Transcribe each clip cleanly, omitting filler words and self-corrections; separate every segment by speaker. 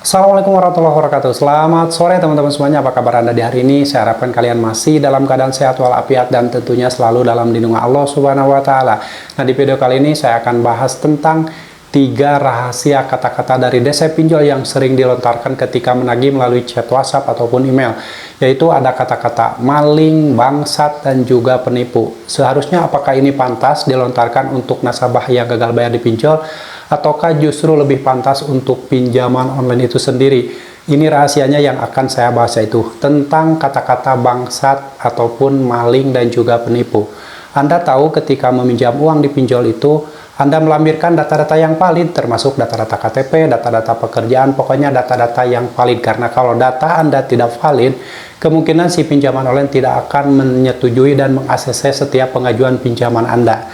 Speaker 1: Assalamualaikum warahmatullahi wabarakatuh. Selamat sore teman-teman semuanya. Apa kabar Anda di hari ini? Saya harapkan kalian masih dalam keadaan sehat walafiat dan tentunya selalu dalam lindungan Allah Subhanahu wa taala. Nah, di video kali ini saya akan bahas tentang 3 rahasia kata-kata dari DC Pinjol yang sering dilontarkan ketika menagih melalui chat WhatsApp ataupun email. Yaitu ada kata-kata maling, bangsat, dan juga penipu. Seharusnya apakah ini pantas dilontarkan untuk nasabah yang gagal bayar di pinjol? Ataukah justru lebih pantas untuk pinjaman online itu sendiri? Ini rahasianya yang akan saya bahas, yaitu tentang kata-kata bangsat ataupun maling dan juga penipu. Anda tahu ketika meminjam uang di pinjol itu, Anda melampirkan data-data yang valid, termasuk data-data KTP, data-data pekerjaan, pokoknya data-data yang valid. Karena kalau data Anda tidak valid, kemungkinan si pinjaman online tidak akan menyetujui dan mengakses setiap pengajuan pinjaman Anda.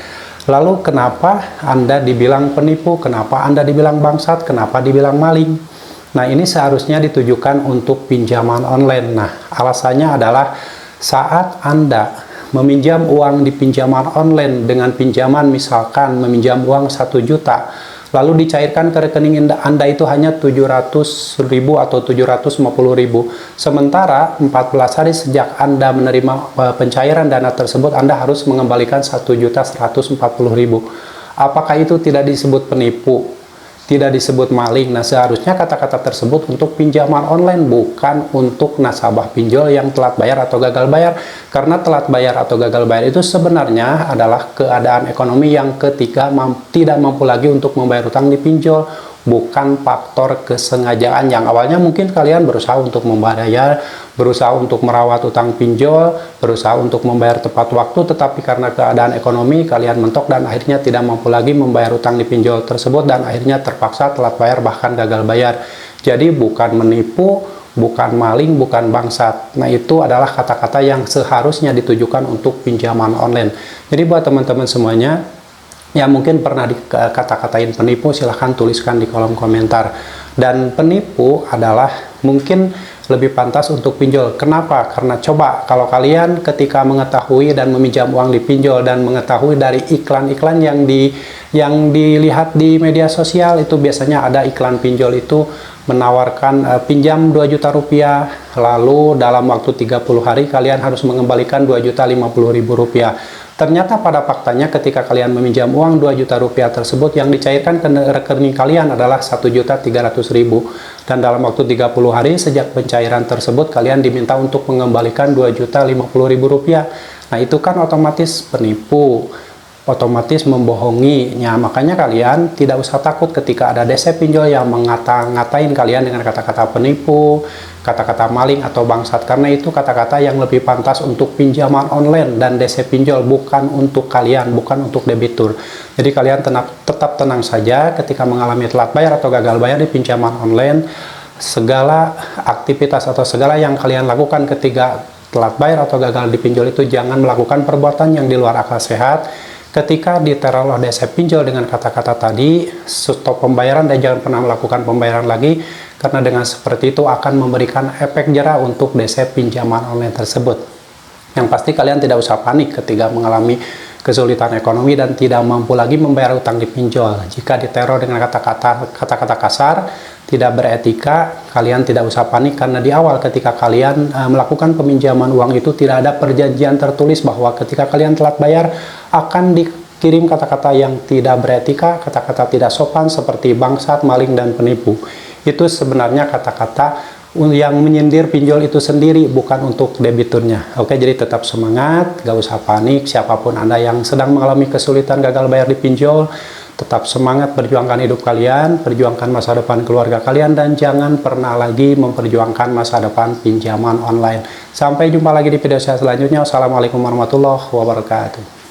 Speaker 1: Lalu kenapa Anda dibilang penipu, kenapa Anda dibilang bangsat, kenapa dibilang maling? Nah, ini seharusnya ditujukan untuk pinjaman online. Nah, alasannya adalah saat Anda meminjam uang di pinjaman online dengan pinjaman misalkan meminjam uang 1 juta, lalu dicairkan ke rekening Anda itu hanya 700.000 atau 750.000. Sementara 14 hari sejak Anda menerima pencairan dana tersebut, Anda harus mengembalikan 1.140.000. Apakah itu tidak disebut penipu? Tidak disebut maling? Nah, seharusnya kata-kata tersebut untuk pinjaman online, bukan untuk nasabah pinjol yang telat bayar atau gagal bayar. Karena telat bayar atau gagal bayar itu sebenarnya adalah keadaan ekonomi yang ketika tidak mampu lagi untuk membayar utang di pinjol, bukan faktor kesengajaan yang awalnya mungkin kalian berusaha untuk membayar, berusaha untuk merawat utang pinjol, berusaha untuk membayar tepat waktu, tetapi karena keadaan ekonomi kalian mentok dan akhirnya tidak mampu lagi membayar utang di pinjol tersebut dan akhirnya terpaksa telat bayar bahkan gagal bayar. Jadi bukan menipu, bukan maling, bukan bangsat. Nah, itu adalah kata-kata yang seharusnya ditujukan untuk pinjaman online. Jadi buat teman-teman semuanya yang mungkin pernah dikata-katain penipu, silahkan tuliskan di kolom komentar. Dan penipu adalah mungkin lebih pantas untuk pinjol. Kenapa? Karena coba kalau kalian ketika mengetahui dan meminjam uang di pinjol dan mengetahui dari iklan-iklan yang dilihat di media sosial, itu biasanya ada iklan pinjol itu menawarkan pinjam 2 juta rupiah, lalu dalam waktu 30 hari kalian harus mengembalikan 2.050.000 rupiah. Ternyata pada faktanya ketika kalian meminjam uang 2 juta rupiah tersebut, yang dicairkan ke rekening kalian adalah 1.300.000, dan dalam waktu 30 hari sejak pencairan tersebut kalian diminta untuk mengembalikan 2.050.000 rupiah. Nah, itu kan otomatis penipu, otomatis membohonginya. Makanya kalian tidak usah takut ketika ada DC pinjol yang ngata-ngatain kalian dengan kata-kata penipu, kata-kata maling atau bangsat, karena itu kata-kata yang lebih pantas untuk pinjaman online dan DC pinjol, bukan untuk kalian, bukan untuk debitur. Jadi kalian tetap tenang saja ketika mengalami telat bayar atau gagal bayar di pinjaman online. Segala aktivitas atau segala yang kalian lakukan ketika telat bayar atau gagal di pinjol itu, jangan melakukan perbuatan yang di luar akal sehat. Ketika diteror oleh DC pinjol dengan kata-kata tadi, stop pembayaran dan jangan pernah melakukan pembayaran lagi, karena dengan seperti itu akan memberikan efek jera untuk DC pinjaman online tersebut. Yang pasti kalian tidak usah panik ketika mengalami kesulitan ekonomi dan tidak mampu lagi membayar utang di pinjol. Jika diteror dengan kata-kata kasar, tidak beretika, kalian tidak usah panik, karena di awal ketika kalian melakukan peminjaman uang itu tidak ada perjanjian tertulis bahwa ketika kalian telat bayar akan dikirim kata-kata yang tidak beretika, kata-kata tidak sopan seperti bangsat, maling, dan penipu. Itu sebenarnya kata-kata yang menyindir pinjol itu sendiri, bukan untuk debiturnya. Oke, jadi tetap semangat, gak usah panik. Siapapun Anda yang sedang mengalami kesulitan gagal bayar di pinjol, tetap semangat, perjuangkan hidup kalian, perjuangkan masa depan keluarga kalian, dan jangan pernah lagi memperjuangkan masa depan pinjaman online. Sampai jumpa lagi di video saya selanjutnya. Wassalamualaikum warahmatullahi wabarakatuh.